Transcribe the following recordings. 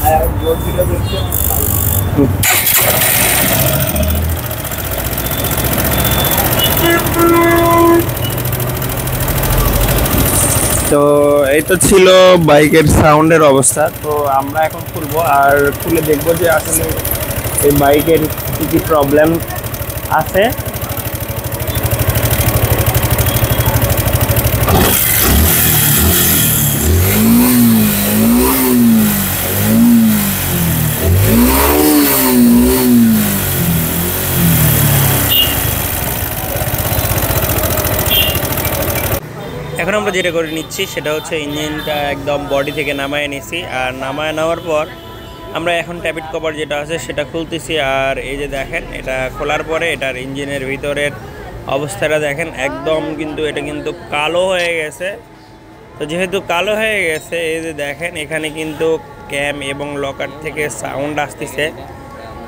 তো এই তো ছিল বাইকের সাউন্ডের অবস্থা। তো আমরা এখন খুলবো আর খুলে দেখবো যে আসলে এই বাইকের কি কি প্রবলেম আছে। এখন আমরা যেটা করে নিচ্ছি সেটা হচ্ছে ইঞ্জিনটা একদম বডি থেকে নামায় নিছি, আর নামায় নেওয়ার পর আমরা এখন ট্যাবিট কভার যেটা আছে সেটা খুলতেছি। আর এই যে দেখেন, এটা খোলার পরে এটার ইঞ্জিনের ভিতরের অবস্থাটা দেখেন, একদম কিন্তু এটা কিন্তু কালো হয়ে গেছে। তো যেহেতু কালো হয়ে গেছে, এই যে দেখেন এখানে কিন্তু ক্যাম এবং লকার থেকে সাউন্ড আসতেছে।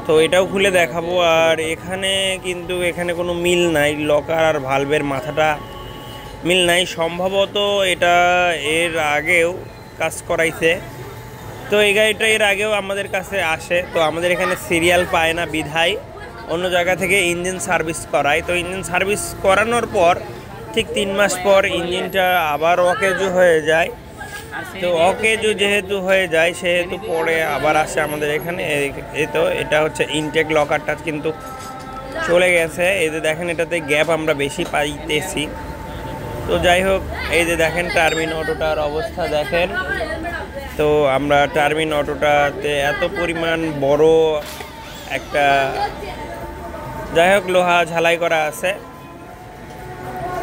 তো এটাও খুলে দেখাবো। আর এখানে কিন্তু এখানে কোনো মিল নাই, লকার আর ভালভের মাথাটা মিল নাই। সম্ভবত এটা এর আগেও কাজ করাইছে। তো এই গাড়িটা এর আগেও আমাদের কাছে আসে, তো আমাদের এখানে সিরিয়াল পায় না বিধায় অন্য জায়গা থেকে ইঞ্জিন সার্ভিস করায়। তো ইঞ্জিন সার্ভিস করানোর পর ঠিক 3 মাস পর ইঞ্জিনটা আবার অকেজো হয়ে যায়। তো অকেজো যেহেতু হয়ে যায় সেহেতু পরে আবার আসে আমাদের এখানে। এই তো এটা হচ্ছে ইনটেক লকারটা কিন্তু চলে গেছে। এই যে দেখেন এটাতে গ্যাপ আমরা বেশি পাইতেছি। তো যাই হোক, এই যে দেখেন টার্বিন অটোটার অবস্থা দেখেন। তো আমরা টার্বিন অটোটাতে এত পরিমাণ বড় একটা, যাই হোক, লোহা ঝালাই করা আছে।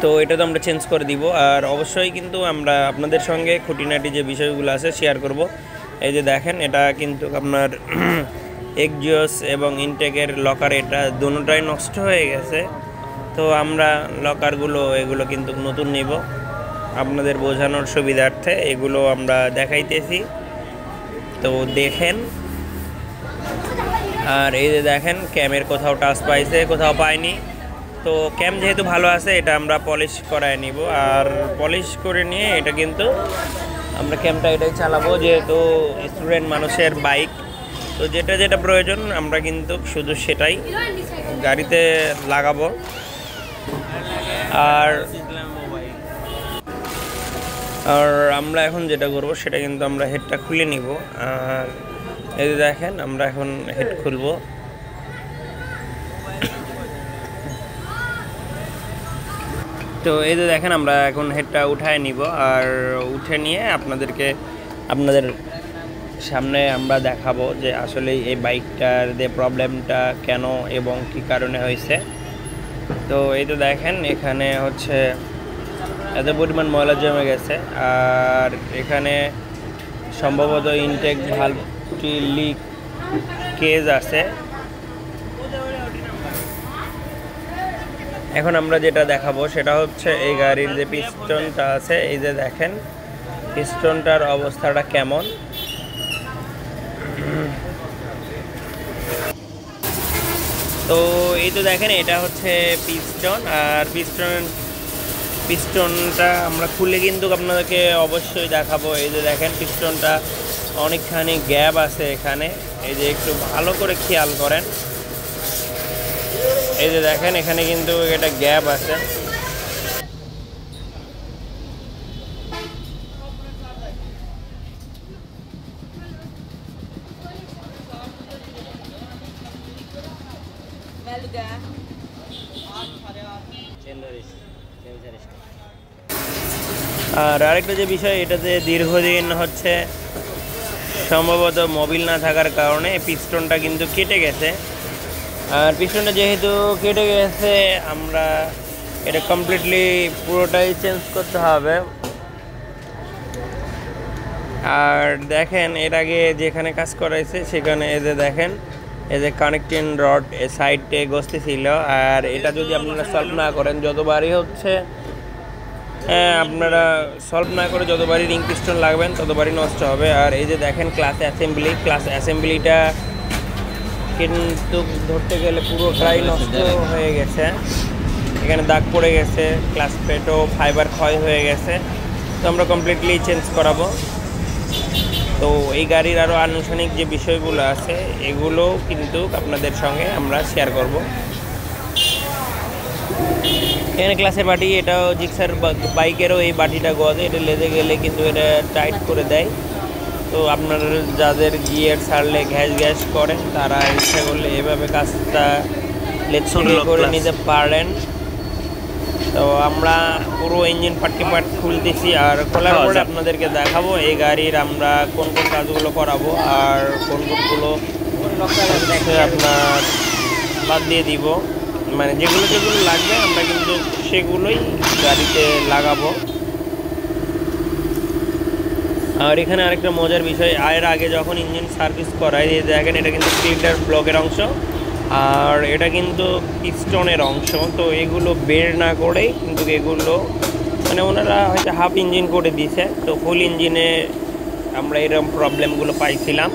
তো এটা তো আমরা চেঞ্জ করে দিব। আর অবশ্যই কিন্তু আমরা আপনাদের সঙ্গে খুঁটিনাটি যে বিষয়গুলো আছে শেয়ার করব। এই যে দেখেন এটা কিন্তু আপনার এক্সজস্ট এবং ইনটেকের লকার, এটা দুটোটাই নষ্ট হয়ে গেছে। তো আমরা লকারগুলো এগুলো কিন্তু নতুন নিব, আপনাদের বোঝানোর সুবিধার্থে এগুলো আমরা দেখাইতেছি। তো দেখেন। আর এই যে দেখেন ক্যামের কোথাও টাচ পাইছে, কোথাও পায়নি। তো ক্যাম যেহেতু ভালো আছে এটা আমরা পলিশ করায় নিব। আর পলিশ করে নিয়ে এটা কিন্তু আমরা ক্যামটা এটাই চালাবো, যেহেতু স্টুডেন্ট মানুষের বাইক। তো যেটা যেটা প্রয়োজন আমরা কিন্তু শুধু সেটাই গাড়িতে লাগাবো। আর আমরা এখন যেটা করবো সেটা কিন্তু আমরা হেডটা খুলে নিব। আর এই যে দেখেন আমরা এখন হেড খুলবো। তো এই যে দেখেন আমরা এখন হেডটা উঠায় নিব। আর উঠে নিয়ে আপনাদের সামনে আমরা দেখাবো যে আসলে এই বাইকটার যে প্রবলেমটা কেন এবং কি কারণে হয়েছে। তো এই তো দেখেন এখানে হচ্ছে এত পরিমাণ ময়লা জমে গেছে। আর এখানে সম্ভবত ইনটেক ভালভটি লিক কেজ আছে। এখন আমরা যেটা দেখাবো সেটা হচ্ছে এই গাড়ির যে পিস্টনটা আছে, এই যে দেখেন পিস্টনটার অবস্থাটা কেমন। তো এই তো দেখেন এটা হচ্ছে পিস্টন। আর পিস্টনটা আমরা খুলে কিন্তু আপনাদেরকে অবশ্যই দেখাবো। এই যে দেখেন পিস্টনটা অনেকখানি গ্যাপ আছে এখানে, এই যে একটু ভালো করে খেয়াল করেন। এই যে দেখেন এখানে কিন্তু এটা গ্যাপ আছে। আর আরেকটা যে বিষয়, এটাতে দীর্ঘদিন হচ্ছে সম্ভবত মোবিল না থাকার কারণে পিস্টনটা কিন্তু কেটে গেছে। আর পিস্টনটা যেহেতু কেটে গেছে আমরা এটা কমপ্লিটলি পুরোটাই চেঞ্জ করতে হবে। আর দেখেন এর আগে যেখানে কাজ করাইছে সেখানে এই যে দেখেন এই যে কানেক্টিং রড সাইডে গস্তি ছিল। আর এটা যদি আপনারা সলভ না করেন, যতবারই হচ্ছে আপনারা সলভ না করে যতবারই রিং পিস্টন লাগবেন ততবারই নষ্ট হবে। আর এই যে দেখেন ক্লাস অ্যাসেম্বলিটা কিন্তু ধরতে গেলে পুরোটাই নষ্ট হয়ে গেছে, এখানে দাগ পড়ে গেছে, ক্লাস প্লেটও ফাইবার ক্ষয় হয়ে গেছে। তো আমরা কমপ্লিটলি চেঞ্জ করাবো। তো এই গাড়ির আরও আনুষ্ঠানিক যে বিষয়গুলো আছে এগুলো কিন্তু আপনাদের সঙ্গে আমরা শেয়ার করব। এখানে ক্লাসের বাটি, এটাও জিক্সার বাইকেরও এই বাটিটা গজে, এটা লেজে গেলে কিন্তু এটা টাইট করে দেয়। তো আপনারা যাদের গিয়ার ছাড়লে ঘ্যাস ঘ্যাস করেন তারা ইচ্ছা করলে এভাবে কাজটা করে নিতে পারেন। তো আমরা পুরো ইঞ্জিন পার্ট খুলতেছি আর খোলার পরে আপনাদেরকে দেখাবো এই গাড়ির আমরা কোন কোন কাজগুলো করাবো আর কোন কোনগুলো আপনার বাদ দিয়ে দিব, মানে যেগুলো যেগুলো লাগবে আমরা কিন্তু সেগুলোই গাড়িতে লাগাবো। আর এখানে আরেকটা মজার বিষয়, এর আগে যখন ইঞ্জিন সার্ভিস করাই দেখেন এটা কিন্তু সিলিন্ডার ব্লকের অংশ আর এটা কিন্তু পিস্টনের অংশ। তো এগুলো বের না করেই কিন্তু এগুলো মানে ওনারা হয়তো হাফ ইঞ্জিন করে দিয়েছে, তো ফুল ইঞ্জিনে আমরা এরকম প্রবলেমগুলো পাইছিলাম।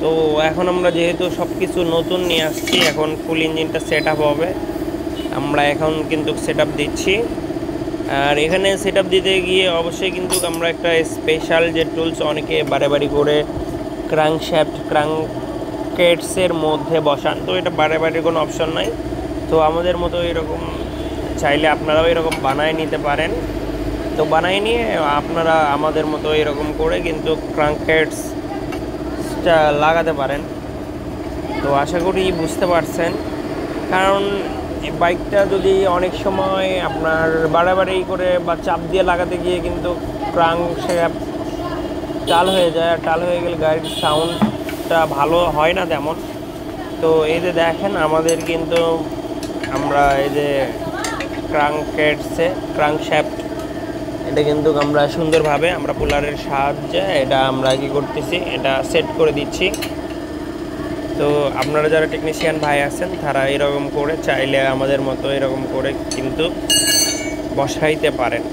তো এখন আমরা যেহেতু সব কিছু নতুন নিয়ে আসছি, এখন ফুল ইঞ্জিনটা সেট আপ হবে, আমরা এখন কিন্তু সেট আপ দিচ্ছি। আর এখানে সেট আপ দিতে গিয়ে অবশ্যই কিন্তু আমরা একটা স্পেশাল যে টুলস অনেকে বাড়ি করে ক্রাঙ্কশ্যাফট ক্রাঙ্কেটসের মধ্যে বসান, তো এটা বাড়ির কোনো অপশন নাই। তো আমাদের মতো এরকম চাইলে আপনারাও এরকম বানায় নিতে পারেন। তো বানাই নিয়ে আপনারা আমাদের মতো এরকম করে কিন্তু ক্রাঙ্কেটসটা লাগাতে পারেন। তো আশা করি বুঝতে পারছেন, কারণ এই বাইকটা যদি অনেক সময় আপনার বাড়াবাড়ি করে বা চাপ দিয়ে লাগাতে গিয়ে কিন্তু ক্রাঙ্কশ্যাফট টাল হয়ে যায়, আর টাল হয়ে গেলে গাড়ির সাউন্ডটা ভালো হয় না তেমন। তো এই যে দেখেন আমাদের কিন্তু আমরা এই যে ক্রাঙ্কশ্যাফট এটা কিন্তু আমরা সুন্দরভাবে আমরা পুলারের সাহায্যে এটা আমরা কি করতেছি, এটা সেট করে দিচ্ছি। তো আপনারা যারা টেকনিশিয়ান ভাই আছেন তারা এরকম করে চাইলে আমাদের মতো এরকম করে কিন্তু বসাইতে পারেন,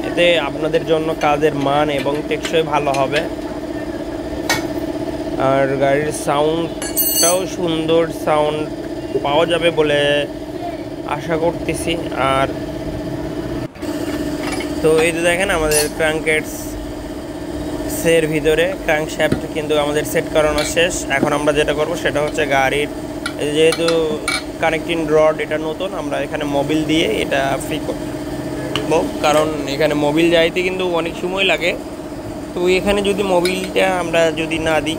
এতে আপনাদের জন্য কাজের মান এবং টেকসই ভালো হবে। আর গাড়ির সাউন্ডটাও সুন্দর সাউন্ড পাওয়া যাবে বলে আশা করতেছি। আর তো এই যে দেখেন আমাদের ক্রাঙ্কেটসের ভিতরে ক্রাঙ্কশ্যাফট কিন্তু আমাদের সেট করানো শেষ। এখন আমরা যেটা করব সেটা হচ্ছে গাড়ির যেহেতু কানেক্টিং রড এটা নতুন, আমরা এখানে মোবিল দিয়ে এটা ফ্রি করব, কারণ এখানে মোবিল যাইতে কিন্তু অনেক সময় লাগে। তো এখানে যদি মোবিলটা আমরা যদি না দিই,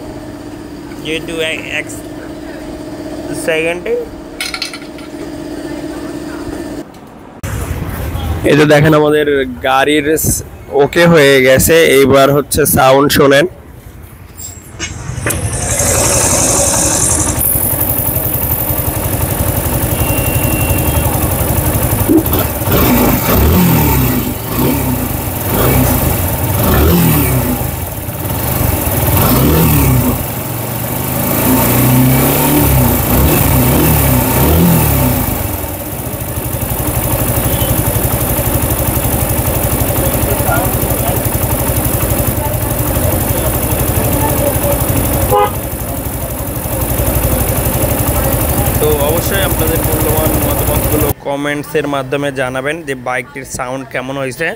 যেহেতু এক সেকেন্ডে এই যে দেখেন আমাদের গাড়ির ওকে হয়ে গেছে। এইবার হচ্ছে সাউন্ড শোনেন। তো অবশ্যই আপনাদের মূল্যবান মতামতগুলো কমেন্টসের মাধ্যমে জানাবেন যে বাইকটির সাউন্ড কেমন হয়েছে।